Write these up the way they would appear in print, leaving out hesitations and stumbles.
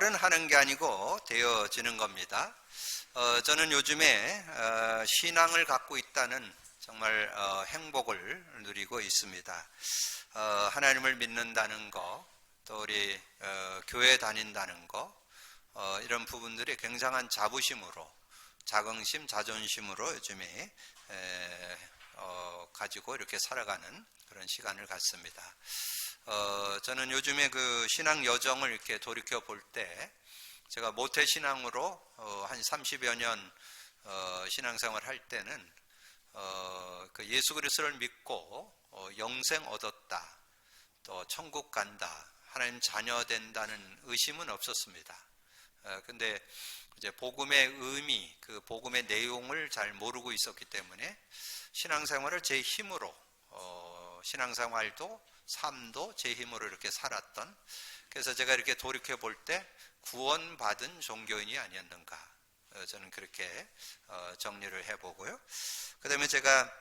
말은 하는 게 아니고 되어지는 겁니다. 저는 요즘에 신앙을 갖고 있다는 정말 행복을 누리고 있습니다. 하나님을 믿는다는 거, 또 우리 교회 다닌다는 거, 이런 부분들이 굉장한 자긍심, 자존심으로 요즘에 가지고 이렇게 살아가는 그런 시간을 갖습니다. 저는 요즘에 그 신앙 여정을 이렇게 돌이켜 볼 때, 제가 모태신앙으로 한 30여 년 신앙생활 할 때는 그 예수 그리스도를 믿고 영생 얻었다, 또 천국 간다, 하나님 자녀 된다는 의심은 없었습니다. 근데 이제 복음의 의미, 그 복음의 내용을 잘 모르고 있었기 때문에 신앙생활을 제 힘으로, 신앙생활도 삶도 제 힘으로 이렇게 살았던, 그래서 제가 이렇게 돌이켜 볼 때 구원받은 종교인이 아니었는가, 저는 그렇게 정리를 해보고요. 그 다음에 제가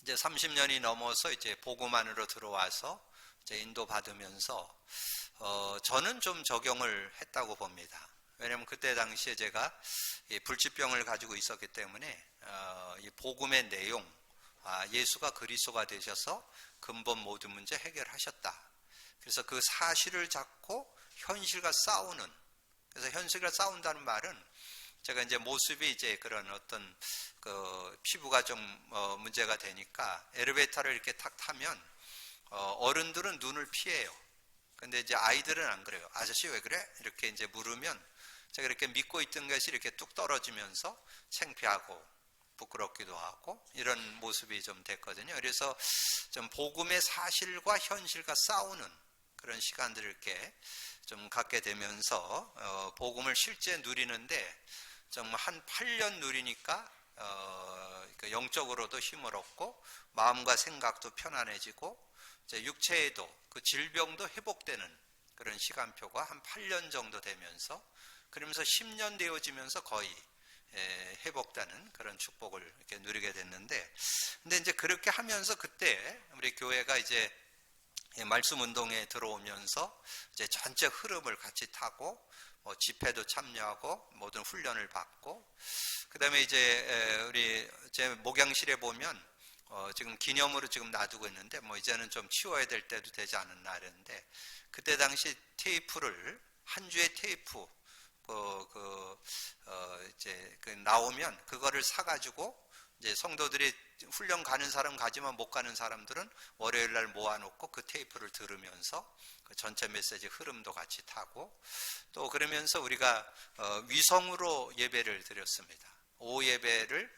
이제 30년이 넘어서 이제 복음 안으로 들어와서 이제 인도받으면서 저는 좀 적용을 했다고 봅니다. 왜냐하면 그때 당시에 제가 이 불치병을 가지고 있었기 때문에 이 복음의 내용, 예수가 그리스도가 되셔서 근본 모든 문제 해결하셨다. 그래서 그 사실을 잡고 현실과 싸우는, 그래서 현실과 싸운다는 말은 제가 이제 모습이 이제 그런 어떤 그 피부가 좀 문제가 되니까 엘리베이터를 이렇게 탁 타면 어른들은 눈을 피해요. 근데 이제 아이들은 안 그래요. 아저씨 왜 그래? 이렇게 이제 물으면 제가 이렇게 믿고 있던 것이 이렇게 뚝 떨어지면서 창피하고 부끄럽기도 하고 이런 모습이 좀 됐거든요. 그래서 좀 복음의 사실과 현실과 싸우는 그런 시간들을 이렇게 좀 갖게 되면서 복음을 실제 누리는데 정말 한 8년 누리니까 영적으로도 힘을 얻고 마음과 생각도 편안해지고 이제 육체에도 그 질병도 회복되는 그런 시간표가 한 8년 정도 되면서, 그러면서 10년 되어지면서 거의 회복되는 그런 축복을 이렇게 누리게 됐는데, 근데 이제 그렇게 하면서 그때 우리 교회가 이제 말씀 운동에 들어오면서 이제 전체 흐름을 같이 타고 집회도 참여하고 모든 훈련을 받고, 그 다음에 이제 우리 제 목양실에 보면 지금 기념으로 지금 놔두고 있는데 이제는 좀 치워야 될 때도 되지 않았나 이랬는데, 그때 당시 테이프를 한 주의 테이프 이제 나오면 그거를 사가지고 이제 성도들이 훈련 가는 사람 가지만 못 가는 사람들은 월요일 날 모아놓고 그 테이프를 들으면서 그 전체 메시지 흐름도 같이 타고, 또 그러면서 우리가 위성으로 예배를 드렸습니다. 오후 예배를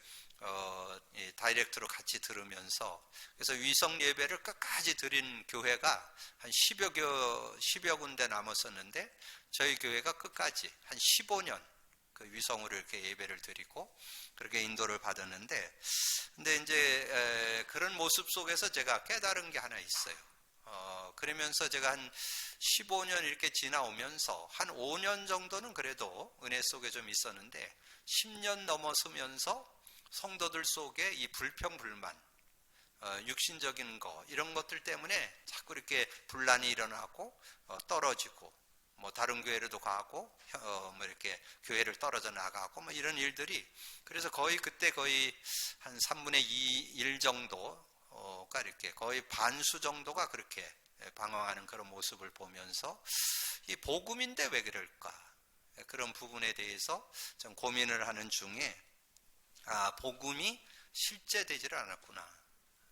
다이렉트로 같이 들으면서, 그래서 위성 예배를 끝까지 드린 교회가 한 10여 군데 남았었는데 저희 교회가 끝까지 한 15년 그 위성으로 이렇게 예배를 드리고 그렇게 인도를 받았는데, 근데 이제 그런 모습 속에서 제가 깨달은 게 하나 있어요. 그러면서 제가 한 15년 이렇게 지나오면서 한 5년 정도는 그래도 은혜 속에 좀 있었는데, 10년 넘어서면서 성도들 속에 이 불평불만, 육신적인 거, 이런 것들 때문에 자꾸 이렇게 분란이 일어나고 떨어지고, 다른 교회로도 가고 이렇게 교회를 떨어져 나가고 이런 일들이, 그래서 그때 거의 한 3분의 2 일 정도가 이렇게 거의 반수 정도가 그렇게 방황하는 그런 모습을 보면서 이 복음인데 왜 그럴까, 그런 부분에 대해서 좀 고민을 하는 중에 복음이 실제되지를 않았구나.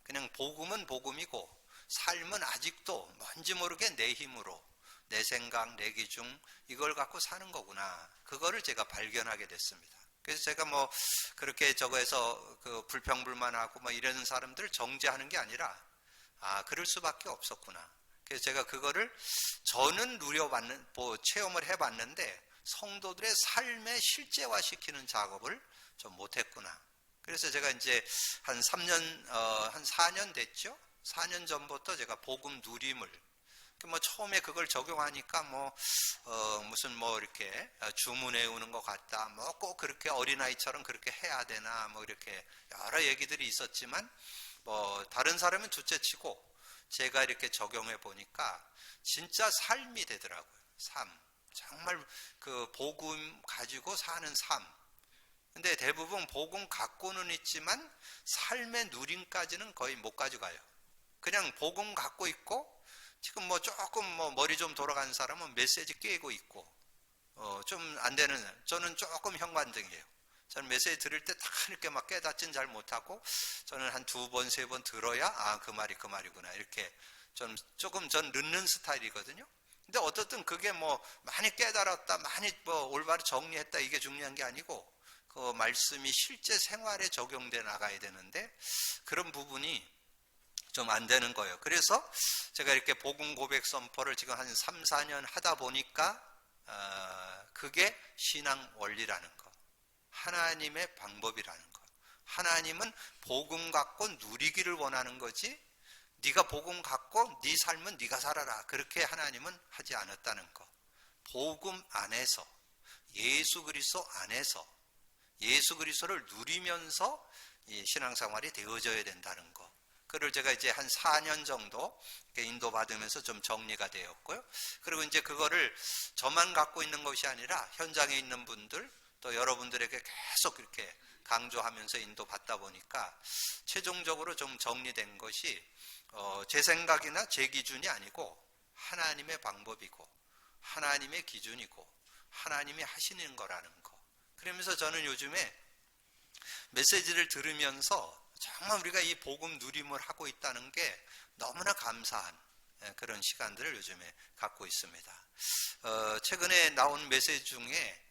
그냥 복음은 복음이고 삶은 아직도 뭔지 모르게 내 힘으로, 내 생각, 내 기준, 이걸 갖고 사는 거구나. 그거를 제가 발견하게 됐습니다. 그래서 제가 그렇게 저거에서 그 불평불만하고 이러는 사람들을 정죄하는 게 아니라, 그럴 수밖에 없었구나. 그래서 제가 그거를 저는 체험을 해봤는데 성도들의 삶에 실제화시키는 작업을 좀 못했구나. 그래서 제가 이제 한 4년 됐죠? 4년 전부터 제가 복음 누림을, 처음에 그걸 적용하니까 무슨 이렇게 주문해 오는 것 같다, 꼭 그렇게 어린아이처럼 그렇게 해야 되나, 이렇게 여러 얘기들이 있었지만, 다른 사람은 둘째치고 제가 이렇게 적용해 보니까 진짜 삶이 되더라고요. 삶. 정말 그 복음 가지고 사는 삶. 근데 대부분 복음 갖고는 있지만 삶의 누림까지는 거의 못 가져가요. 그냥 복음 갖고 있고 지금 뭐 조금 뭐 머리 좀 돌아가는 사람은 메시지 꿰고 있고 좀 안 되는, 저는 조금 현관등이에요. 저는 메시지 들을 때 다 이렇게 막 깨닫지는 잘 못하고 저는 한 2번, 3번 들어야 그 말이 그 말이구나 이렇게 조금 전 늦는 스타일이거든요. 근데 어떻든 그게 뭐 많이 깨달았다, 많이 뭐 올바로 정리했다 이게 중요한 게 아니고 그 말씀이 실제 생활에 적용돼 나가야 되는데 그런 부분이 좀 안 되는 거예요. 그래서 제가 이렇게 복음 고백 선포를 지금 한 3, 4년 하다 보니까 그게 신앙 원리라는 거, 하나님의 방법이라는 거. 하나님은 복음 갖고 누리기를 원하는 거지 네가 복음 갖고 네 삶은 네가 살아라 그렇게 하나님은 하지 않았다는 거. 복음 안에서, 예수 그리스도 안에서 예수 그리스도를 누리면서 이 신앙생활이 되어져야 된다는 거. 그걸 제가 이제 한 4년 정도 인도받으면서 좀 정리가 되었고요. 그리고 이제 그거를 저만 갖고 있는 것이 아니라 현장에 있는 분들 또 여러분들에게 계속 이렇게 강조하면서 인도받다 보니까 최종적으로 좀 정리된 것이 제 생각이나 제 기준이 아니고 하나님의 방법이고 하나님의 기준이고 하나님이 하시는 거라는 거. 그러면서 저는 요즘에 메시지를 들으면서 정말 우리가 이 복음 누림을 하고 있다는 게 너무나 감사한 그런 시간들을 요즘에 갖고 있습니다. 최근에 나온 메시지 중에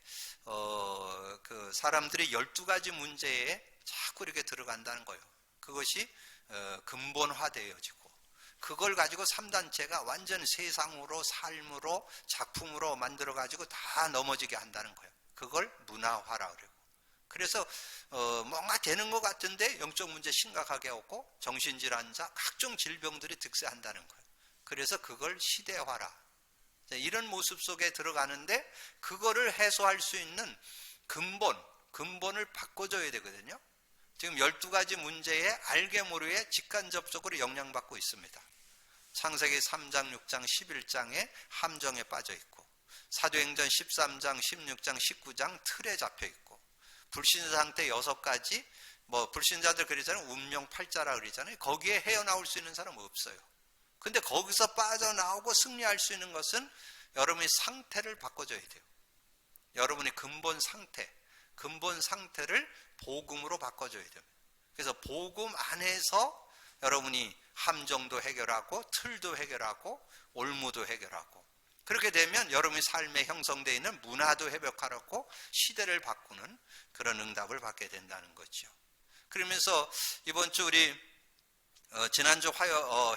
그 사람들이 12가지 문제에 자꾸 이렇게 들어간다는 거예요. 그것이 근본화되어지고 그걸 가지고 3단체가 완전 세상으로 삶으로 작품으로 만들어 가지고 다 넘어지게 한다는 거예요. 그걸 문화화라 그래요. 그래서 뭔가 되는 것 같은데 영적 문제 심각하게 오고 정신질환자 각종 질병들이 득세한다는 거예요. 그래서 그걸 시대화라, 이런 모습 속에 들어가는데 그거를 해소할 수 있는 근본을 바꿔줘야 되거든요. 지금 12가지 문제에 알게 모르게 직간접적으로 영향받고 있습니다. 창세기 3장, 6장, 11장에 함정에 빠져 있고 사도행전 13장, 16장, 19장 틀에 잡혀 있고 불신자 상태 6가지, 뭐 불신자들 그러잖아요. 운명 팔자라 그러잖아요. 거기에 헤어나올 수 있는 사람은 없어요. 근데 거기서 빠져나오고 승리할 수 있는 것은 여러분의 상태를 바꿔줘야 돼요. 여러분의 근본 상태를 복음으로 바꿔줘야 됩니다. 그래서 복음 안에서 여러분이 함정도 해결하고 틀도 해결하고 올무도 해결하고 그렇게 되면 여러분의 삶에 형성되어 있는 문화도 회복하라고 시대를 바꾸는 그런 응답을 받게 된다는 거죠. 그러면서 이번 주 우리 지난주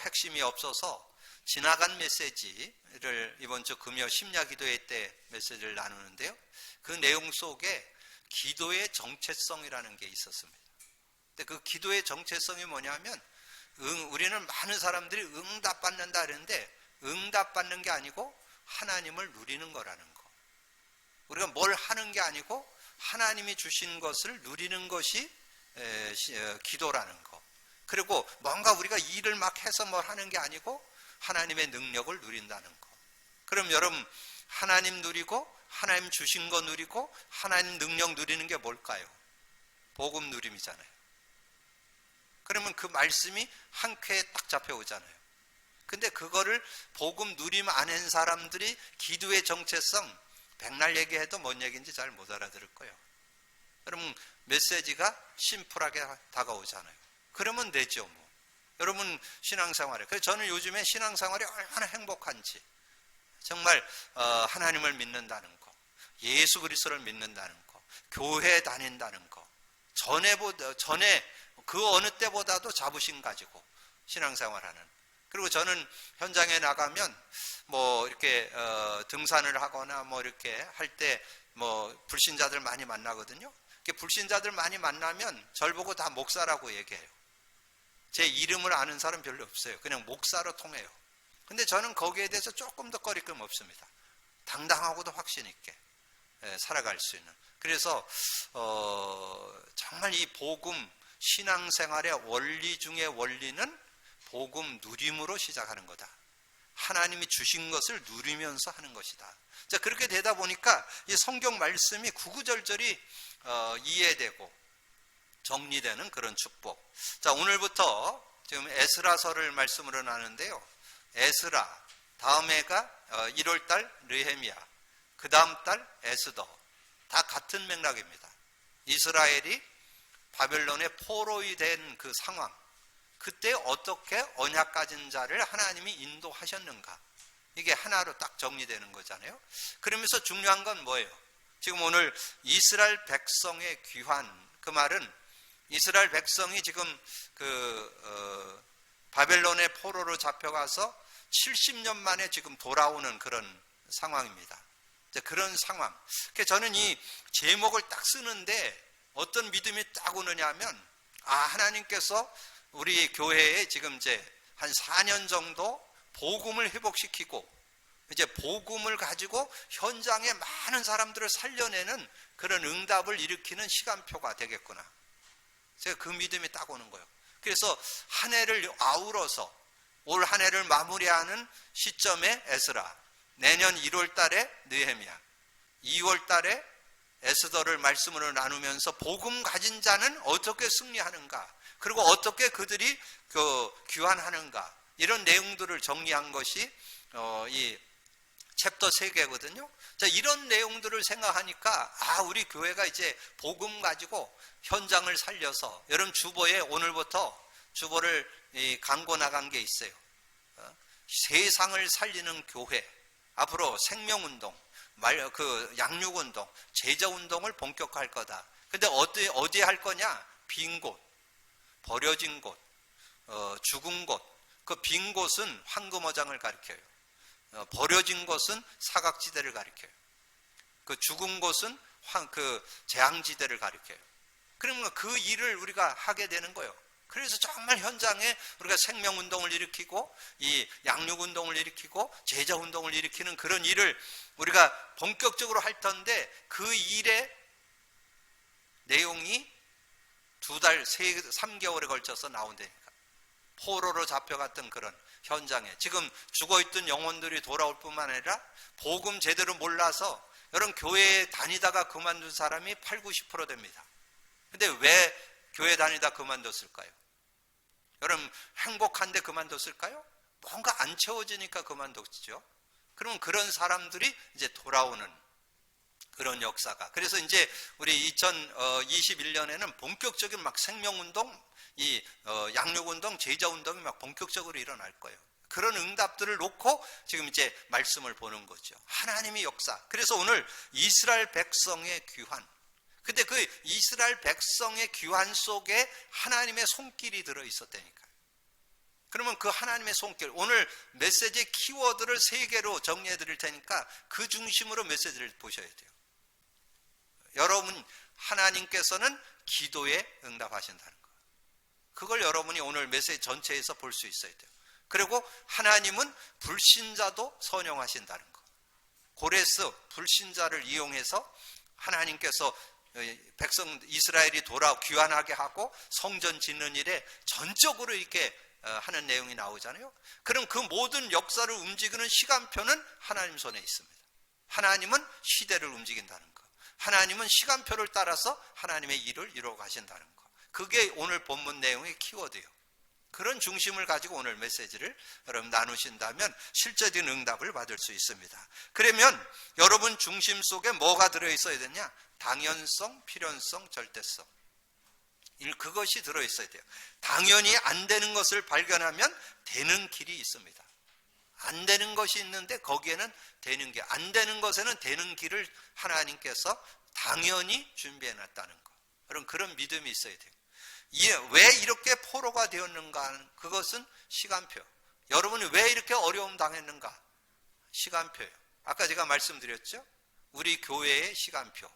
핵심이 없어서 지나간 메시지를 이번 주 금요 심야 기도회 때 메시지를 나누는데요. 그 내용 속에 기도의 정체성이라는 게 있었습니다. 근데 그 기도의 정체성이 뭐냐면 우리는 많은 사람들이 응답받는다 그러는데 응답받는 게 아니고 하나님을 누리는 거라는 거. 우리가 뭘 하는 게 아니고 하나님이 주신 것을 누리는 것이 기도라는 거. 그리고 뭔가 우리가 일을 막 해서 뭘 하는 게 아니고 하나님의 능력을 누린다는 거. 그럼 여러분 하나님 누리고 하나님 주신 거 누리고 하나님 능력 누리는 게 뭘까요? 복음 누림이잖아요. 그러면 그 말씀이 한 쾌에 딱 잡혀오잖아요. 근데 그거를 복음 누림 안 한 사람들이 기도의 정체성 백날 얘기해도 뭔 얘기인지 잘 못 알아들을 거예요. 여러분 메시지가 심플하게 다가오잖아요. 그러면 되죠 뭐. 여러분 신앙생활에, 그래서 저는 요즘에 신앙생활이 얼마나 행복한지, 정말 하나님을 믿는다는 거, 예수 그리스도를 믿는다는 거, 교회 다닌다는 거, 전에 그 어느 때보다도 자부심 가지고 신앙생활하는. 그리고 저는 현장에 나가면 뭐 이렇게 등산을 하거나 뭐 이렇게 할 때 뭐 불신자들 많이 만나거든요. 불신자들 많이 만나면 절 보고 다 목사라고 얘기해요. 제 이름을 아는 사람 별로 없어요. 그냥 목사로 통해요. 근데 저는 거기에 대해서 조금 더 꺼리낌 없습니다. 당당하고도 확신 있게 살아갈 수 있는. 그래서 정말 이 복음 신앙생활의 원리 중의 원리는 복음 누림으로 시작하는 거다. 하나님이 주신 것을 누리면서 하는 것이다. 자, 그렇게 되다 보니까 이 성경 말씀이 구구절절히 이해되고 정리되는 그런 축복. 자, 오늘부터 지금 에스라서를 말씀으로 나누는데요. 에스라, 다음 해가 1월달 느헤미야, 그 다음 달 에스더, 다 같은 맥락입니다. 이스라엘이 바벨론의 포로이 된 그 상황, 그때 어떻게 언약 가진 자를 하나님이 인도하셨는가, 이게 하나로 딱 정리되는 거잖아요. 그러면서 중요한 건 뭐예요? 지금 오늘 이스라엘 백성의 귀환, 그 말은 이스라엘 백성이 지금 바벨론의 포로로 잡혀가서 70년 만에 지금 돌아오는 그런 상황입니다. 그런 상황. 저는 이 제목을 딱 쓰는데 어떤 믿음이 딱 오느냐 하면, 하나님께서 우리 교회에 지금 이제 한 4년 정도 복음을 회복시키고 이제 복음을 가지고 현장에 많은 사람들을 살려내는 그런 응답을 일으키는 시간표가 되겠구나. 제가 그 믿음이 딱 오는 거예요. 그래서 한 해를 아우러서 올 한 해를 마무리하는 시점에 에스라, 내년 1월 달에 느헤미야, 2월 달에 에스더를 말씀으로 나누면서 복음 가진 자는 어떻게 승리하는가, 그리고 어떻게 그들이 귀환하는가, 이런 내용들을 정리한 것이 이 챕터 3개거든요. 자, 이런 내용들을 생각하니까 우리 교회가 이제 복음 가지고 현장을 살려서, 여러분 주보에 오늘부터 주보를 광고 나간 게 있어요. 세상을 살리는 교회, 앞으로 생명운동, 양육운동, 제자운동을 본격화할 거다. 근데 어디에 할 거냐? 빈 곳, 버려진 곳, 죽은 곳. 그 빈 곳은 황금어장을 가리켜요. 버려진 곳은 사각지대를 가리켜요. 그 죽은 곳은 재앙지대를 가리켜요. 그러면 그 일을 우리가 하게 되는 거예요. 그래서 정말 현장에 우리가 생명운동을 일으키고 이 양육운동을 일으키고 제자운동을 일으키는 그런 일을 우리가 본격적으로 할 텐데, 그 일의 내용이 2달, 3개월에 걸쳐서 나온다니까. 포로로 잡혀갔던 그런 현장에 지금 죽어있던 영혼들이 돌아올 뿐만 아니라 복음 제대로 몰라서, 여러분 교회에 다니다가 그만둔 사람이 80-90% 됩니다. 근데 왜 교회 다니다 그만뒀을까요? 여러분 행복한데 그만뒀을까요? 뭔가 안 채워지니까 그만뒀죠. 그러면 그런 사람들이 이제 돌아오는 그런 역사가, 그래서 이제 우리 2021년에는 본격적인 막 생명운동, 양육운동, 제자운동이 막 본격적으로 일어날 거예요. 그런 응답들을 놓고 지금 이제 말씀을 보는 거죠. 하나님의 역사. 그래서 오늘 이스라엘 백성의 귀환. 근데 그 이스라엘 백성의 귀환 속에 하나님의 손길이 들어있었다니까요. 그러면 그 하나님의 손길, 오늘 메시지의 키워드를 3개로 정리해 드릴 테니까 그 중심으로 메시지를 보셔야 돼요. 여러분, 하나님께서는 기도에 응답하신다는 거. 그걸 여러분이 오늘 메시지 전체에서 볼 수 있어야 돼요. 그리고 하나님은 불신자도 선용하신다는 거. 고레스 불신자를 이용해서 하나님께서 백성 이스라엘이 귀환하게 하고 성전 짓는 일에 전적으로 이렇게 하는 내용이 나오잖아요. 그럼 그 모든 역사를 움직이는 시간표는 하나님 손에 있습니다. 하나님은 시대를 움직인다는 거. 하나님은 시간표를 따라서 하나님의 일을 이루어 가신다는 거. 그게 오늘 본문 내용의 키워드예요. 그런 중심을 가지고 오늘 메시지를 여러분 나누신다면 실제적인 응답을 받을 수 있습니다. 그러면 여러분 중심 속에 뭐가 들어있어야 되냐? 당연성, 필연성, 절대성. 그것이 들어있어야 돼요. 당연히 안 되는 것을 발견하면 되는 길이 있습니다. 안 되는 것이 있는데 거기에는 되는 게, 안 되는 것에는 되는 길을 하나님께서 당연히 준비해 놨다는 거. 여러분 그런 믿음이 있어야 돼요. 왜 이렇게 포로가 되었는가 하는 그것은 시간표. 여러분이 왜 이렇게 어려움 당했는가? 시간표예요. 아까 제가 말씀드렸죠? 우리 교회의 시간표.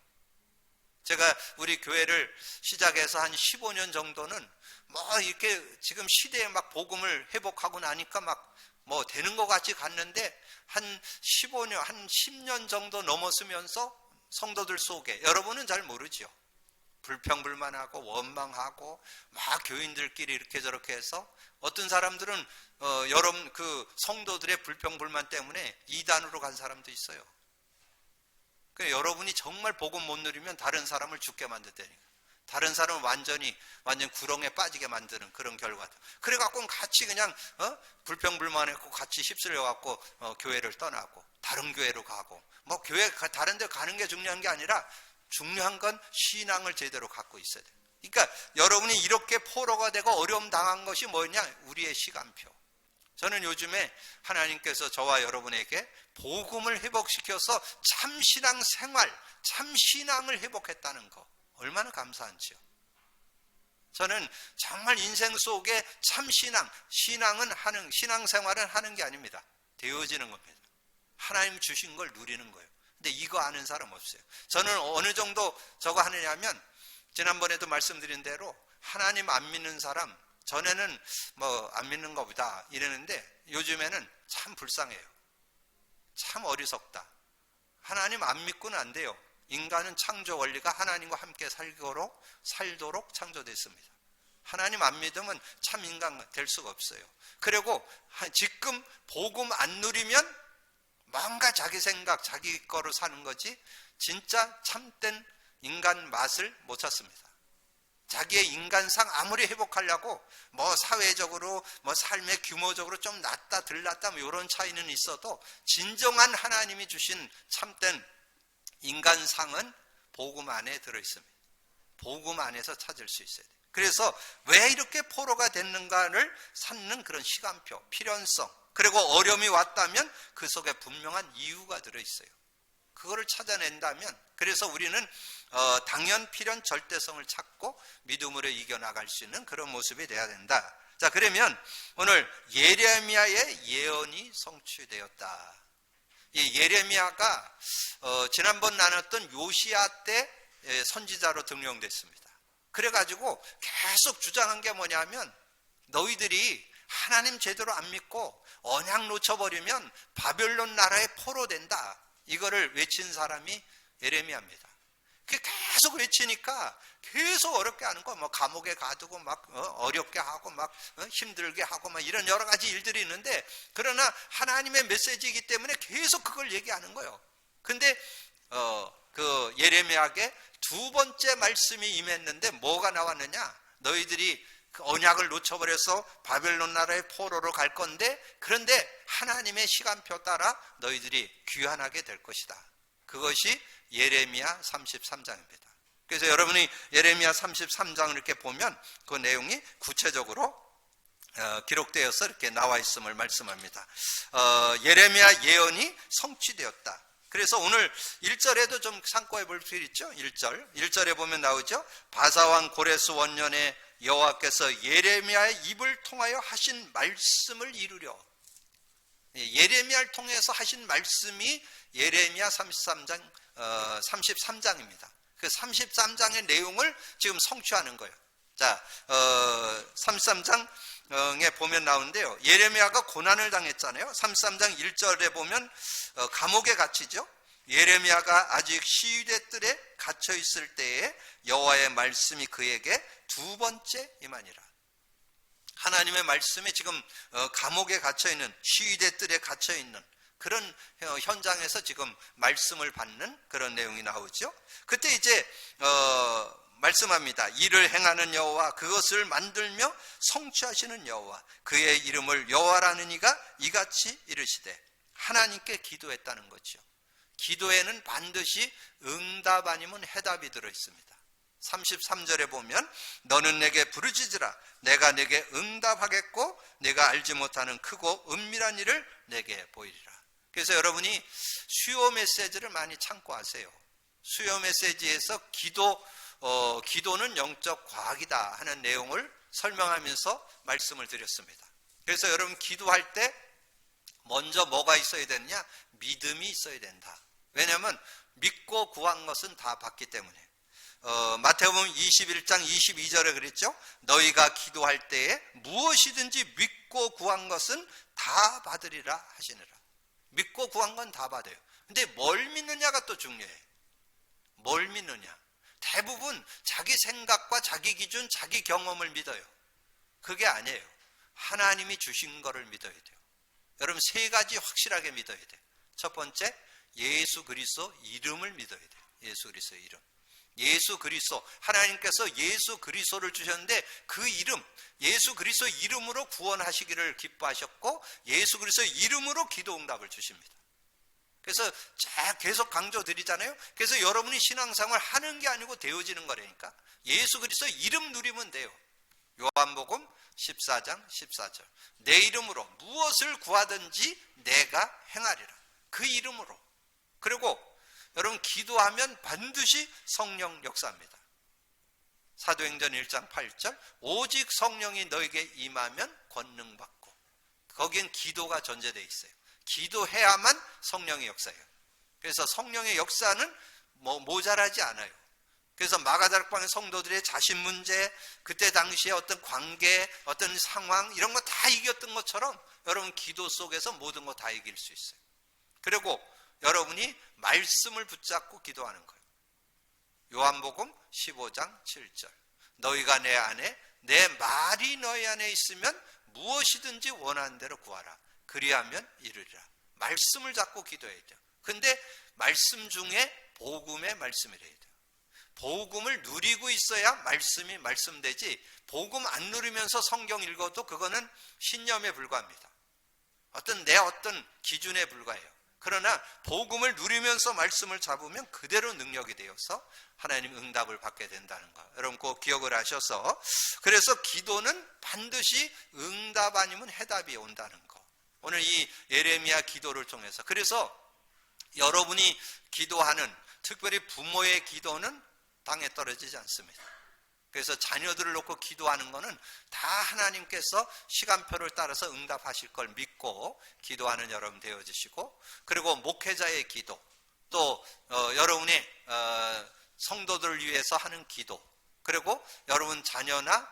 제가 우리 교회를 시작해서 한 15년 정도는 이렇게 지금 시대에 막 복음을 회복하고 나니까 막 되는 것 같이 갔는데, 한 15년, 한 10년 정도 넘었으면서 성도들 속에, 여러분은 잘 모르죠. 불평불만하고 원망하고 막 교인들끼리 이렇게 저렇게 해서 어떤 사람들은 여러분 그 성도들의 불평불만 때문에 이단으로 간 사람도 있어요. 그러니까 여러분이 정말 복음 못 누리면 다른 사람을 죽게 만든다니까. 다른 사람을 완전 구렁에 빠지게 만드는 그런 결과. 그래갖고 같이 그냥 불평불만했고 같이 휩쓸려갖고 교회를 떠나고 다른 교회로 가고 뭐 교회 다른 데 가는 게 중요한 게 아니라 중요한 건 신앙을 제대로 갖고 있어야 돼요. 그러니까 여러분이 이렇게 포로가 되고 어려움 당한 것이 뭐냐? 우리의 시간표. 저는 요즘에 하나님께서 저와 여러분에게 복음을 회복시켜서 참 신앙 생활, 참 신앙을 회복했다는 거 얼마나 감사한지요. 저는 정말 인생 속에 참 신앙 생활은 하는 게 아닙니다. 되어지는 겁니다. 하나님 주신 걸 누리는 거예요. 근데 이거 아는 사람 없어요. 저는 어느 정도 저거 하느냐면 지난번에도 말씀드린 대로 하나님 안 믿는 사람 전에는 뭐 안 믿는 것보다 이러는데 요즘에는 참 불쌍해요. 참 어리석다. 하나님 안 믿고는 안 돼요. 인간은 창조 원리가 하나님과 함께 살도록 창조됐습니다. 하나님 안 믿으면 참 인간 될 수가 없어요. 그리고 지금 복음 안 누리면 뭔가 자기 생각, 자기 거로 사는 거지 진짜 참된 인간 맛을 못 찾습니다. 자기의 인간상 아무리 회복하려고 뭐 사회적으로 뭐 삶의 규모적으로 좀 낫다 덜 낫다 뭐 이런 차이는 있어도 진정한 하나님이 주신 참된 인간상은 복음 안에 들어있습니다. 복음 안에서 찾을 수 있어야 돼요. 그래서 왜 이렇게 포로가 됐는가를 찾는 그런 시간표, 필연성, 그리고 어려움이 왔다면 그 속에 분명한 이유가 들어있어요. 그거를 찾아낸다면 그래서 우리는 당연, 필연, 절대성을 찾고 믿음으로 이겨나갈 수 있는 그런 모습이 돼야 된다. 자, 그러면 오늘 예레미야의 예언이 성취되었다. 이 예레미야가 지난번 나눴던 요시야 때 선지자로 등용됐습니다. 그래가지고 계속 주장한 게 뭐냐면 너희들이 하나님 제대로 안 믿고 언약 놓쳐버리면 바벨론 나라의 포로 된다. 이거를 외친 사람이 예레미야입니다. 계속 외치니까 계속 어렵게 하는 거, 뭐 감옥에 가두고 막 어렵게 하고 막 힘들게 하고 막 이런 여러 가지 일들이 있는데 그러나 하나님의 메시지이기 때문에 계속 그걸 얘기하는 거예요. 근데 그 예레미야에게 두 번째 말씀이 임했는데 뭐가 나왔느냐? 너희들이 그 언약을 놓쳐버려서 바벨론 나라의 포로로 갈 건데 그런데 하나님의 시간표 따라 너희들이 귀환하게 될 것이다. 그것이 예레미야 33장입니다. 그래서 여러분이 예레미야 33장을 이렇게 보면 그 내용이 구체적으로 기록되어서 이렇게 나와 있음을 말씀합니다. 예레미야 예언이 성취되었다. 그래서 오늘 1절에도 좀 참고해 볼 필요 있죠. 1절에 보면 나오죠. 바사왕 고레스 원년에 여호와께서 예레미야의 입을 통하여 하신 말씀을 이루려. 예레미야를 통해서 하신 말씀이 예레미야 33장입니다. 그 33장의 내용을 지금 성취하는 거예요. 자, 33장에 보면 나오는데요. 예레미야가 고난을 당했잖아요. 33장 1절에 보면 감옥에 갇히죠. 예레미야가 아직 시위대 뜰에 갇혀 있을 때에 여호와의 말씀이 그에게 두 번째 임하니라. 하나님의 말씀이 지금 감옥에 갇혀 있는 시위대 뜰에 갇혀 있는 그런 현장에서 지금 말씀을 받는 그런 내용이 나오죠. 그때 이제 말씀합니다. 이를 행하는 여호와, 그것을 만들며 성취하시는 여호와, 그의 이름을 여호와라는 이가 이같이 이르시되. 하나님께 기도했다는 거죠. 기도에는 반드시 응답 아니면 해답이 들어있습니다. 33절에 보면 너는 내게 부르짖으라, 내가 내게 응답하겠고 내가 알지 못하는 크고 은밀한 일을 내게 보이리라. 그래서 여러분이 수요 메시지를 많이 참고하세요. 수요 메시지에서 기도는 영적 과학이다 하는 내용을 설명하면서 말씀을 드렸습니다. 그래서 여러분 기도할 때 먼저 뭐가 있어야 되느냐? 믿음이 있어야 된다. 왜냐하면 믿고 구한 것은 다 받기 때문에. 마태복음 21장 22절에 그랬죠. 너희가 기도할 때에 무엇이든지 믿고 구한 것은 다 받으리라 하시느라. 믿고 구한 건 다 받아요. 근데 뭘 믿느냐가 또 중요해. 뭘 믿느냐. 대부분 자기 생각과 자기 기준, 자기 경험을 믿어요. 그게 아니에요. 하나님이 주신 거를 믿어야 돼요. 여러분, 세 가지 확실하게 믿어야 돼요. 첫 번째, 예수 그리스도 이름을 믿어야 돼요. 예수 그리스도 이름. 예수 그리스도, 하나님께서 예수 그리스도를 주셨는데 그 이름, 예수 그리스도 이름으로 구원하시기를 기뻐하셨고 예수 그리스도 이름으로 기도 응답을 주십니다. 그래서 계속 강조드리잖아요. 그래서 여러분이 신앙생활 하는 게 아니고 되어지는 거라니까. 예수 그리스도 이름 누리면 돼요. 요한복음 14장 14절. 내 이름으로 무엇을 구하든지 내가 행하리라. 그 이름으로. 그리고 여러분, 기도하면 반드시 성령 역사합니다. 사도행전 1장 8절. 오직 성령이 너에게 임하면 권능받고. 거기엔 기도가 전제되어 있어요. 기도해야만 성령의 역사예요. 그래서 성령의 역사는 모자라지 않아요. 그래서 마가다락방의 성도들의 자신 문제, 그때 당시에 어떤 관계, 어떤 상황, 이런 거 다 이겼던 것처럼 여러분 기도 속에서 모든 거 다 이길 수 있어요. 그리고 여러분이 말씀을 붙잡고 기도하는 거예요. 요한복음 15장 7절. 너희가 내 안에, 내 말이 너희 안에 있으면 무엇이든지 원하는 대로 구하라. 그리하면 이루리라. 말씀을 잡고 기도해야 돼요. 근데 말씀 중에 복음의 말씀이래야 돼요. 복음을 누리고 있어야 말씀이 말씀되지, 복음 안 누리면서 성경 읽어도 그거는 신념에 불과합니다. 내 어떤 기준에 불과해요. 그러나 복음을 누리면서 말씀을 잡으면 그대로 능력이 되어서 하나님 응답을 받게 된다는 거. 여러분 꼭 기억을 하셔서, 그래서 기도는 반드시 응답 아니면 해답이 온다는 거. 오늘 이 예레미야 기도를 통해서, 그래서 여러분이 기도하는, 특별히 부모의 기도는 땅에 떨어지지 않습니다. 그래서 자녀들을 놓고 기도하는 것은 다 하나님께서 시간표를 따라서 응답하실 걸 믿고 기도하는 여러분 되어주시고, 그리고 목회자의 기도, 또 여러분의 성도들을 위해서 하는 기도, 그리고 여러분 자녀나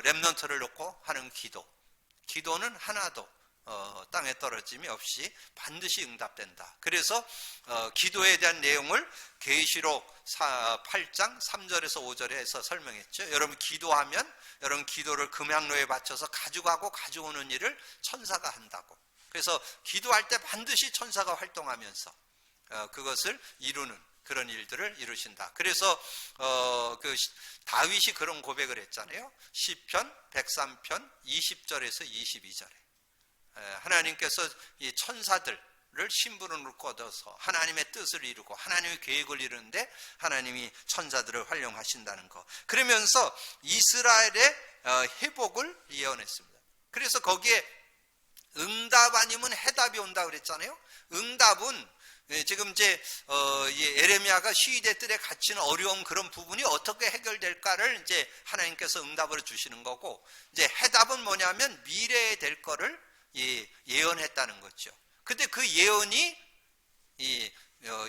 렘넌트를 놓고 하는 기도, 기도는 하나도 땅에 떨어짐이 없이 반드시 응답된다. 그래서 기도에 대한 내용을 계시록 8장 3절에서 5절에 해서 설명했죠. 여러분 기도하면 여러분 기도를 금양로에 바쳐서 가져가고 가져오는 일을 천사가 한다고. 그래서 기도할 때 반드시 천사가 활동하면서 그것을 이루는 그런 일들을 이루신다. 그래서 다윗이 그런 고백을 했잖아요. 시편 103편 20절에서 22절에 하나님께서 이 천사들을 심부름으로 걷어서 하나님의 뜻을 이루고 하나님의 계획을 이루는데 하나님이 천사들을 활용하신다는 거. 그러면서 이스라엘의 회복을 예언했습니다. 그래서 거기에 응답 아니면 해답이 온다 그랬잖아요. 응답은 지금 이제 예레미야가 시위대 뜰에 갇히는 어려운 그런 부분이 어떻게 해결될까를 이제 하나님께서 응답을 주시는 거고, 이제 해답은 뭐냐면 미래에 될 거를 예언했다는 거죠. 근데 그 예언이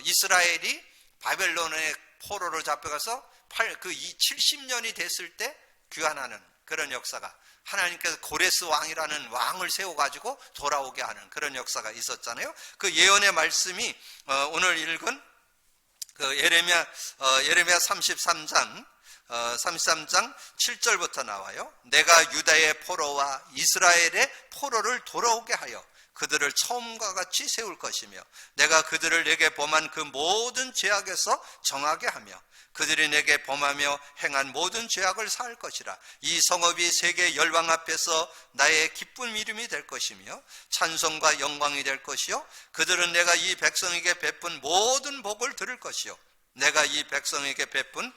이스라엘이 바벨론의 포로로 잡혀가서 70년이 됐을 때 귀환하는 그런 역사가, 하나님께서 고레스 왕이라는 왕을 세워가지고 돌아오게 하는 그런 역사가 있었잖아요. 그 예언의 말씀이 오늘 읽은 그 예레미야 33장 7절부터 나와요. 내가 유다의 포로와 이스라엘의 포로를 돌아오게 하여 그들을 처음과 같이 세울 것이며, 내가 그들을 내게 범한 그 모든 죄악에서 정하게 하며 그들이 내게 범하며 행한 모든 죄악을 사할 것이라. 이 성읍이 세계 열방 앞에서 나의 기쁜 이름이 될 것이며 찬송과 영광이 될 것이요, 그들은 내가 이 백성에게 베푼 모든 복을 들을 것이요, 내가 이 백성에게 베푼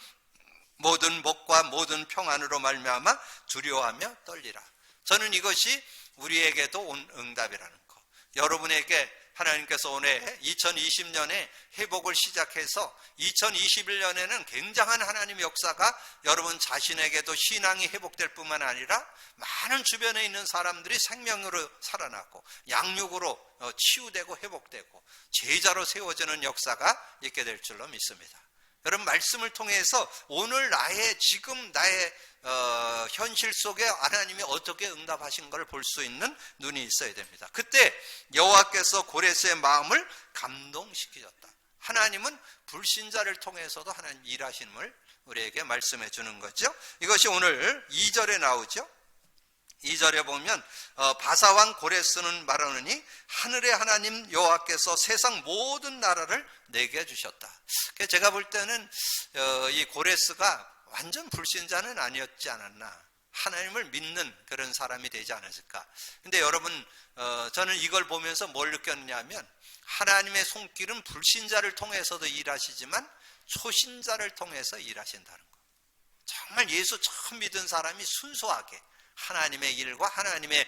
모든 복과 모든 평안으로 말미암아 두려워하며 떨리라. 저는 이것이 우리에게도 온 응답이라는 거. 여러분에게 하나님께서 올해 2020년에 회복을 시작해서 2021년에는 굉장한 하나님의 역사가 여러분 자신에게도 신앙이 회복될 뿐만 아니라 많은 주변에 있는 사람들이 생명으로 살아나고 양육으로 치유되고 회복되고 제자로 세워지는 역사가 있게 될 줄로 믿습니다. 여러분 말씀을 통해서 오늘 지금 나의 현실 속에 하나님이 어떻게 응답하신 걸 볼 수 있는 눈이 있어야 됩니다. 그때 여호와께서 고레스의 마음을 감동시키셨다. 하나님은 불신자를 통해서도 하나님 일하심을 우리에게 말씀해 주는 거죠. 이것이 오늘 2절에 나오죠. 2절에 보면 바사왕 고레스는 말하느니 하늘의 하나님 여호와께서 세상 모든 나라를 내게 주셨다. 제가 볼 때는 이 고레스가 완전 불신자는 아니었지 않았나, 하나님을 믿는 그런 사람이 되지 않았을까. 근데 여러분, 저는 이걸 보면서 뭘 느꼈냐면 하나님의 손길은 불신자를 통해서도 일하시지만 초신자를 통해서 일하신다는 거. 정말 예수 처음 믿은 사람이 순수하게 하나님의 일과 하나님의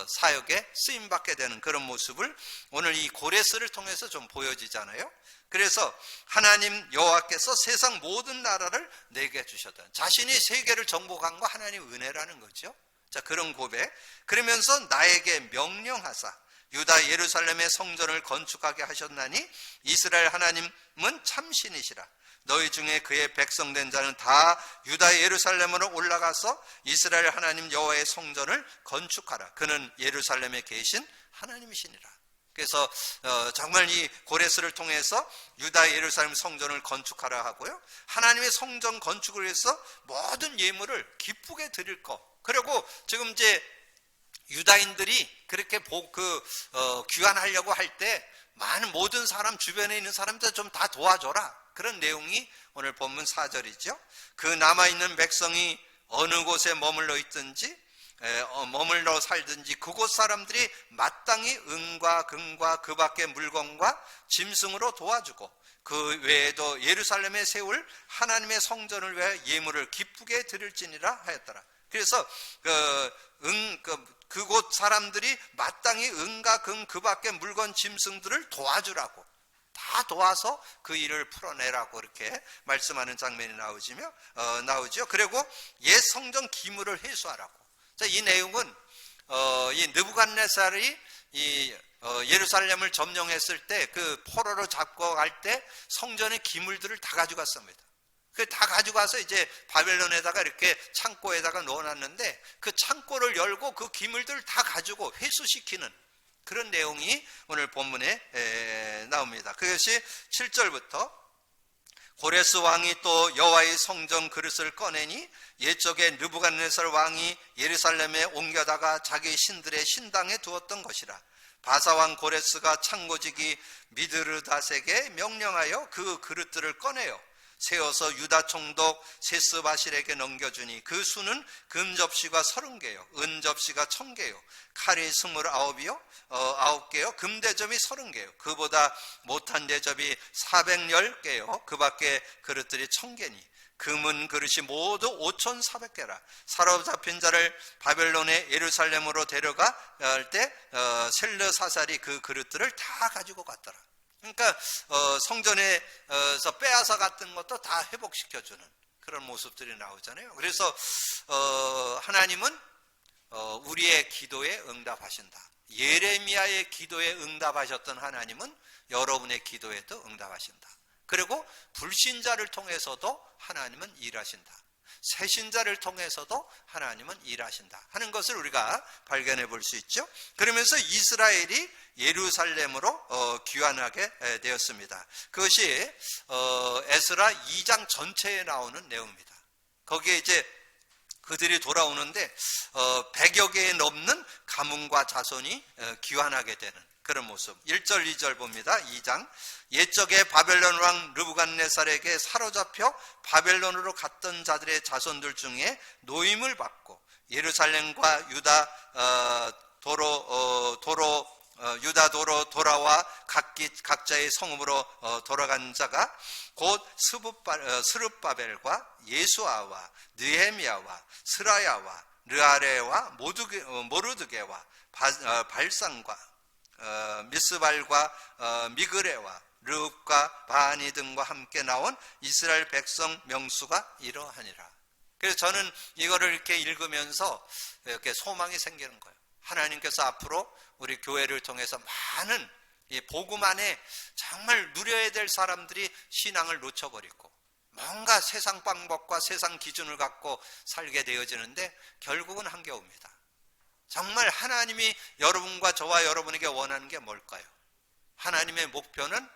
사역에 쓰임받게 되는 그런 모습을 오늘 이 고레스를 통해서 좀 보여지잖아요. 그래서 하나님 여호와께서 세상 모든 나라를 내게 주셨다. 자신이 세계를 정복한 거 하나님 은혜라는 거죠. 자, 그런 고백. 그러면서 나에게 명령하사 유다 예루살렘의 성전을 건축하게 하셨나니 이스라엘 하나님은 참신이시라. 너희 중에 그의 백성된 자는 다 유다 예루살렘으로 올라가서 이스라엘 하나님 여호와의 성전을 건축하라. 그는 예루살렘에 계신 하나님이시니라. 그래서 정말 이 고레스를 통해서 유다 예루살렘 성전을 건축하라 하고요, 하나님의 성전 건축을 위해서 모든 예물을 기쁘게 드릴 것. 그리고 지금 이제 유다인들이 그렇게 귀환하려고 할 때 많은 모든 사람, 주변에 있는 사람들 좀 다 도와줘라. 그런 내용이 오늘 본문 4절이죠. 그 남아있는 백성이 어느 곳에 머물러 있든지 머물러 살든지 그곳 사람들이 마땅히 은과 금과 그 밖의 물건과 짐승으로 도와주고 그 외에도 예루살렘에 세울 하나님의 성전을 위해 예물을 기쁘게 드릴지니라 하였더라. 그래서 그곳 사람들이 마땅히 은과 금 그 밖의 물건 짐승들을 도와주라고, 다 도와서 그 일을 풀어내라고 이렇게 말씀하는 장면이 나오죠. 그리고 옛 성전 기물을 회수하라고. 자, 이 내용은 이 느부갓네살이 예루살렘을 점령했을 때 그 포로로 잡고 갈 때 성전의 기물들을 다 가져갔습니다. 그 다 가져가서 이제 바벨론에다가 이렇게 창고에다가 넣어놨는데 그 창고를 열고 그 기물들을 다 가지고 회수시키는 그런 내용이 오늘 본문에 나옵니다. 그것이 7절부터 고레스 왕이 또 여호와의 성전 그릇을 꺼내니 옛적에 느부갓네살 왕이 예루살렘에 옮겨다가 자기 신들의 신당에 두었던 것이라. 바사왕 고레스가 창고지기 미드르닷에게 명령하여 그 그릇들을 꺼내요 세워서 유다 총독 세스바실에게 넘겨주니 그 수는 금 접시가 30개요 은 접시가 1000개요 칼이 29이요 9개요 금 대접이 30개요 그보다 못한 대접이 410개요 그 밖에 그릇들이 1000개니 금은 그릇이 모두 5400개라. 사로잡힌 자를 바벨론의 예루살렘으로 데려가 할 때 셀르사살이 그 그릇들을 다 가지고 갔더라. 그러니까 성전에서 빼앗아 갔던 것도 다 회복시켜주는 그런 모습들이 나오잖아요. 그래서 하나님은 우리의 기도에 응답하신다. 예레미야의 기도에 응답하셨던 하나님은 여러분의 기도에도 응답하신다. 그리고 불신자를 통해서도 하나님은 일하신다. 새신자를 통해서도 하나님은 일하신다 하는 것을 우리가 발견해 볼 수 있죠. 그러면서 이스라엘이 예루살렘으로 귀환하게 되었습니다. 그것이 에스라 2장 전체에 나오는 내용입니다. 거기에 이제 그들이 돌아오는데 100여 개에 넘는 가문과 자손이 귀환하게 되는 그런 모습. 1절 2절 봅니다. 2장. 옛적에 바벨론 왕 느부갓네살에게 사로잡혀 바벨론으로 갔던 자들의 자손들 중에 노임을 받고 예루살렘과 유다 도로 돌아와 각자의 성읍으로 돌아간 자가 곧 스룹바벨과 예수아와 느헤미야와 스라야와 르아레와 모르드게와 발상과 미스발과 미그레와 르읍과 바니 등과 함께 나온 이스라엘 백성 명수가 이러하니라. 그래서 저는 이거를 이렇게 읽으면서 이렇게 소망이 생기는 거예요. 하나님께서 앞으로 우리 교회를 통해서 많은 이 복음 안에 정말 누려야 될 사람들이 신앙을 놓쳐버리고 뭔가 세상 방법과 세상 기준을 갖고 살게 되어지는데 결국은 한겨웁니다. 정말 하나님이 여러분과 저와 여러분에게 원하는 게 뭘까요? 하나님의 목표는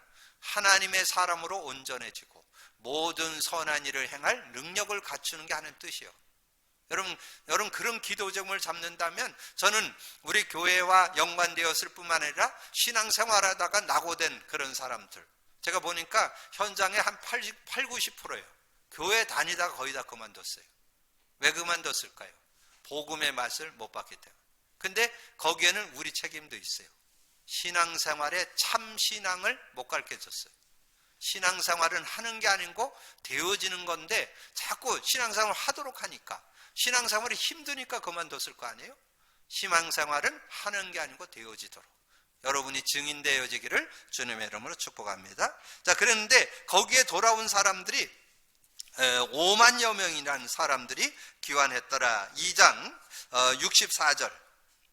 하나님의 사람으로 온전해지고 모든 선한 일을 행할 능력을 갖추는 게 하는 뜻이에요. 여러분 그런 기도 제목을 잡는다면 저는 우리 교회와 연관되었을 뿐만 아니라 신앙생활하다가 낙오된 그런 사람들, 제가 보니까 현장에 한 80-90%예요. 교회 다니다가 거의 다 그만뒀어요. 왜 그만뒀을까요? 복음의 맛을 못 봤기 때문에. 근데 거기에는 우리 책임도 있어요. 신앙생활의 참 신앙을 못 가르쳐줬어요. 신앙생활은 하는 게 아니고 되어지는 건데 자꾸 신앙생활을 하도록 하니까, 신앙생활이 힘드니까 그만뒀을 거 아니에요? 신앙생활은 하는 게 아니고 되어지도록 여러분이 증인되어지기를 주님의 이름으로 축복합니다. 자, 그런데 거기에 돌아온 사람들이 5만여 명이라는 사람들이 귀환했더라. 2장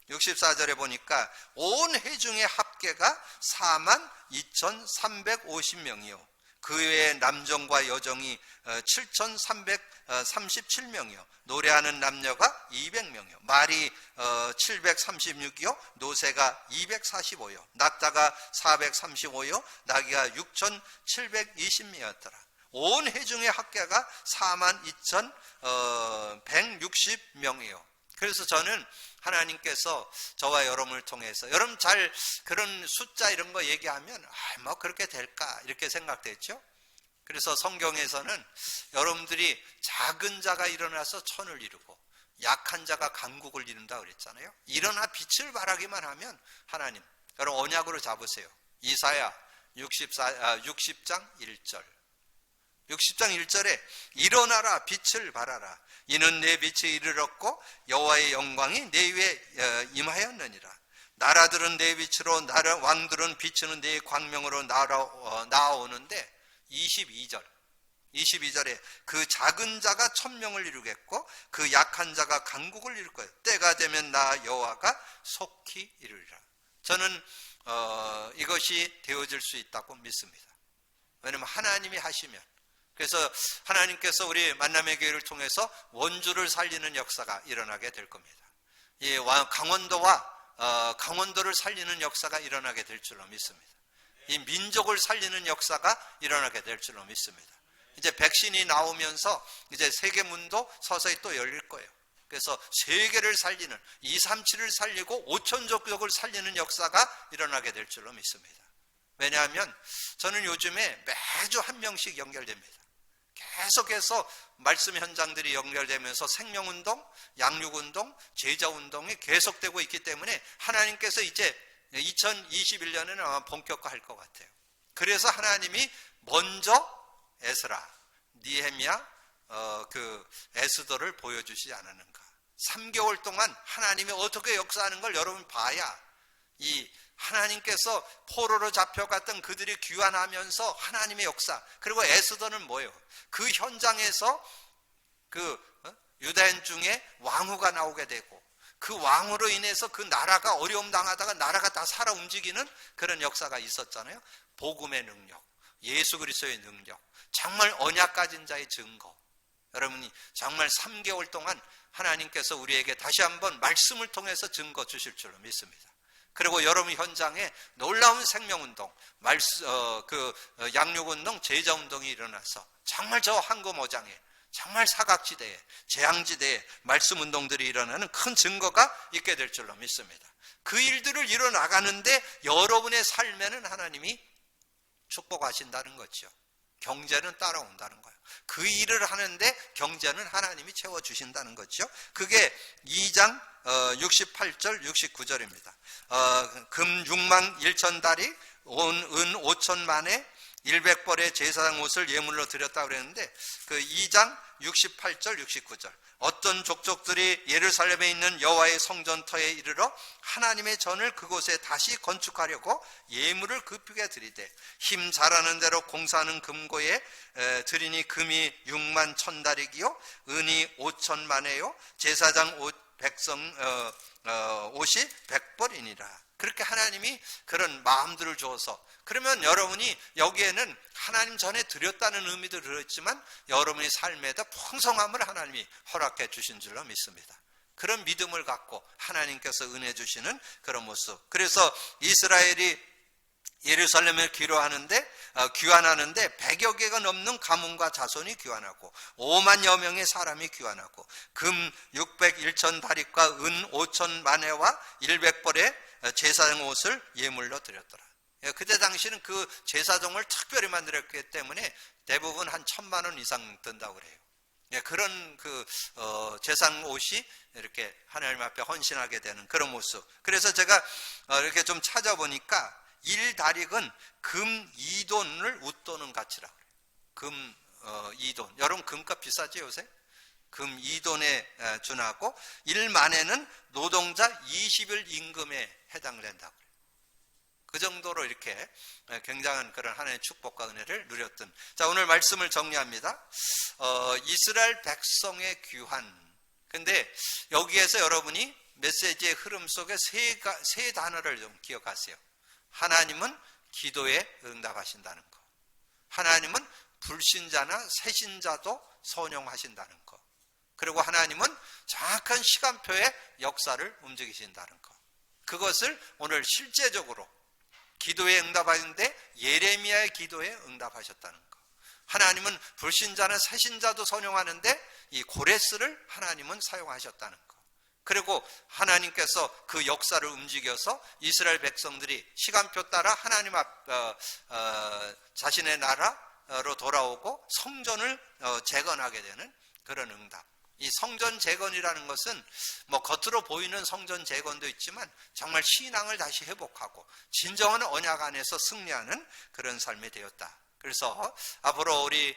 64절에 보니까 온 회중의 합계가 42,350명이요. 그 외에 남정과 여정이 7,337명이요. 노래하는 남녀가 200명이요. 말이 736이요. 노새가 245요. 낙타가 435요. 나귀가 6,720명이었더라. 온 회중의 합계가 42,160명이요. 그래서 저는 하나님께서 저와 여러분을 통해서, 여러분 잘 그런 숫자 이런 거 얘기하면 뭐 그렇게 될까 이렇게 생각됐죠. 그래서 성경에서는 여러분들이 작은 자가 일어나서 천을 이루고 약한 자가 강국을 이룬다 그랬잖아요. 일어나 빛을 발하기만 하면 하나님, 여러분 언약으로 잡으세요. 이사야 60장 1절 1절에 일어나라 빛을 발하라, 이는 내 빛이 이르렀고 여호와의 영광이 내 위에 임하였느니라. 나라들은 내 빛으로, 왕들은 비추는 내 광명으로 나아오는데 22절에 그 작은 자가 천명을 이루겠고 그 약한 자가 강국을 이룰 거예요. 때가 되면 나 여호와가 속히 이루리라. 저는 이것이 되어질 수 있다고 믿습니다. 왜냐하면 하나님이 하시면, 그래서 하나님께서 우리 만남의 교회를 통해서 원주를 살리는 역사가 일어나게 될 겁니다. 이 강원도를 살리는 역사가 일어나게 될 줄로 믿습니다. 이 민족을 살리는 역사가 일어나게 될 줄로 믿습니다. 이제 백신이 나오면서 이제 세계문도 서서히 또 열릴 거예요. 그래서 세계를 살리는, 237을 살리고 5천족을 살리는 역사가 일어나게 될 줄로 믿습니다. 왜냐하면 저는 요즘에 매주 한 명씩 연결됩니다. 계속해서 말씀 현장들이 연결되면서 생명운동, 양육운동, 제자운동이 계속되고 있기 때문에 하나님께서 이제 2021년에는 아마 본격화할 것 같아요. 그래서 하나님이 먼저 에스라, 니헤미야, 에스더를 보여주시지 않았는가. 3개월 동안 하나님이 어떻게 역사하는 걸 여러분 봐야, 이 하나님께서 포로로 잡혀갔던 그들이 귀환하면서 하나님의 역사, 그리고 에스더는 뭐예요? 그 현장에서 유다인 중에 왕후가 나오게 되고 그 왕으로 인해서 그 나라가 어려움 당하다가 나라가 다 살아 움직이는 그런 역사가 있었잖아요. 복음의 능력, 예수 그리스도의 능력, 정말 언약 가진 자의 증거. 여러분이 정말 3개월 동안 하나님께서 우리에게 다시 한번 말씀을 통해서 증거 주실 줄로 믿습니다. 그리고 여러분 현장에 놀라운 생명운동, 양육운동, 제자운동이 일어나서 정말 저 황금어장에, 정말 사각지대에, 재앙지대에 말씀운동들이 일어나는 큰 증거가 있게 될 줄로 믿습니다. 그 일들을 이뤄나가는데 여러분의 삶에는 하나님이 축복하신다는 거죠. 경제는 따라온다는 거예요. 그 일을 하는데 경제는 하나님이 채워주신다는 거죠. 그게 2장 68절 69절입니다. 금 6만 1천 다리, 은 5천 만에 100벌의 제사장 옷을 예물로 드렸다고 그랬는데, 그 2장 68절 69절, 어떤 족속들이 예루살렘에 있는 여호와의 성전터에 이르러 하나님의 전을 그곳에 다시 건축하려고 예물을 급하게 드리되 힘 잘하는 대로 공사하는 금고에 드리니 금이 6만 1천 다리기요 은이 5천 만에요 제사장 옷 백성 옷이 100벌이니라. 그렇게 하나님이 그런 마음들을 주어서, 그러면 여러분이 여기에는 하나님 전에 드렸다는 의미도 들었지만 여러분의 삶에다 풍성함을 하나님이 허락해 주신 줄로 믿습니다. 그런 믿음을 갖고 하나님께서 은혜 주시는 그런 모습. 그래서 이스라엘이 예루살렘을 귀환하는데 100여 개가 넘는 가문과 자손이 귀환하고 5만여 명의 사람이 귀환하고 금 601천 다릿과 은 5천 만회와 100벌의 제사장 옷을 예물로 드렸더라. 그때 당시는 그 제사정을 특별히 만들었기 때문에 대부분 한 1,000만 원 이상 든다고 그래요. 그런 제상 옷이 이렇게 하나님 앞에 헌신하게 되는 그런 모습. 그래서 제가 이렇게 좀 찾아보니까 1다릭은 금 2돈을 웃도는 가치라고 그래요. 금 2돈. 여러분 금값 비싸지 요새? 금 2돈에 준하고 1만에는 노동자 20일 임금에 해당된다고 그래요. 그 정도로 이렇게 굉장한 그런 하나님의 축복과 은혜를 누렸던. 자, 오늘 말씀을 정리합니다. 이스라엘 백성의 귀환. 근데 여기에서 여러분이 메시지의 흐름 속에 세 단어를 좀 기억하세요. 하나님은 기도에 응답하신다는 거. 하나님은 불신자나 새신자도 선용하신다는 거. 그리고 하나님은 정확한 시간표에 역사를 움직이신다는 거. 그것을 오늘 실제적으로 기도에 응답하셨는데 예레미야의 기도에 응답하셨다는 거. 하나님은 불신자나 새신자도 선용하는데 이 고레스를 하나님은 사용하셨다는 거. 그리고 하나님께서 그 역사를 움직여서 이스라엘 백성들이 시간표 따라 하나님 자신의 나라로 돌아오고 성전을 재건하게 되는 그런 응답. 이 성전 재건이라는 것은 뭐 겉으로 보이는 성전 재건도 있지만 정말 신앙을 다시 회복하고 진정한 언약 안에서 승리하는 그런 삶이 되었다. 그래서 앞으로 우리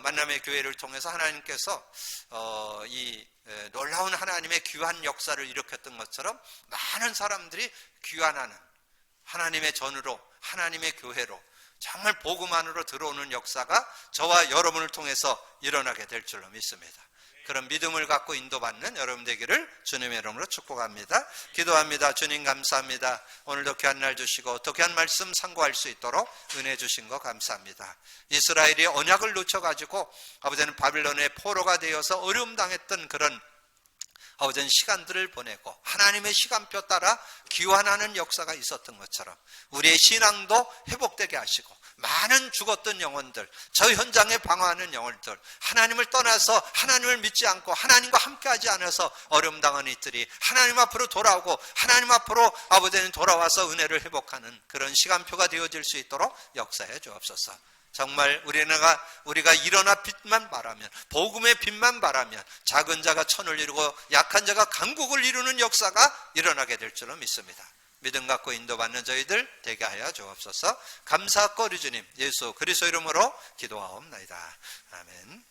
만남의 교회를 통해서 하나님께서 이 놀라운 하나님의 귀환 역사를 일으켰던 것처럼 많은 사람들이 귀환하는 하나님의 전으로 하나님의 교회로 정말 복음 안으로 들어오는 역사가 저와 여러분을 통해서 일어나게 될 줄로 믿습니다. 그런 믿음을 갖고 인도받는 여러분 되기를 주님의 이름으로 축복합니다. 기도합니다. 주님 감사합니다. 오늘도 귀한 날 주시고 또 귀한 말씀 상고할 수 있도록 은혜 주신 거 감사합니다. 이스라엘이 언약을 놓쳐가지고 아버지는 바빌론의 포로가 되어서 어려움 당했던 그런 아버지는 시간들을 보내고 하나님의 시간표 따라 귀환하는 역사가 있었던 것처럼 우리의 신앙도 회복되게 하시고 많은 죽었던 영혼들, 저 현장에 방황하는 영혼들, 하나님을 떠나서 하나님을 믿지 않고 하나님과 함께하지 않아서 어려움 당하는 이들이 하나님 앞으로 돌아오고 하나님 앞으로 아버지는 돌아와서 은혜를 회복하는 그런 시간표가 되어질 수 있도록 역사해 주옵소서. 정말 우리가 일어나 빛만 바라면 복음의 빛만 바라면 작은 자가 천을 이루고 약한 자가 강국을 이루는 역사가 일어나게 될 줄로 믿습니다. 믿음 갖고 인도받는 저희들 되게 하여 주옵소서. 감사하고 우리 주님 예수 그리스도 이름으로 기도하옵나이다. 아멘.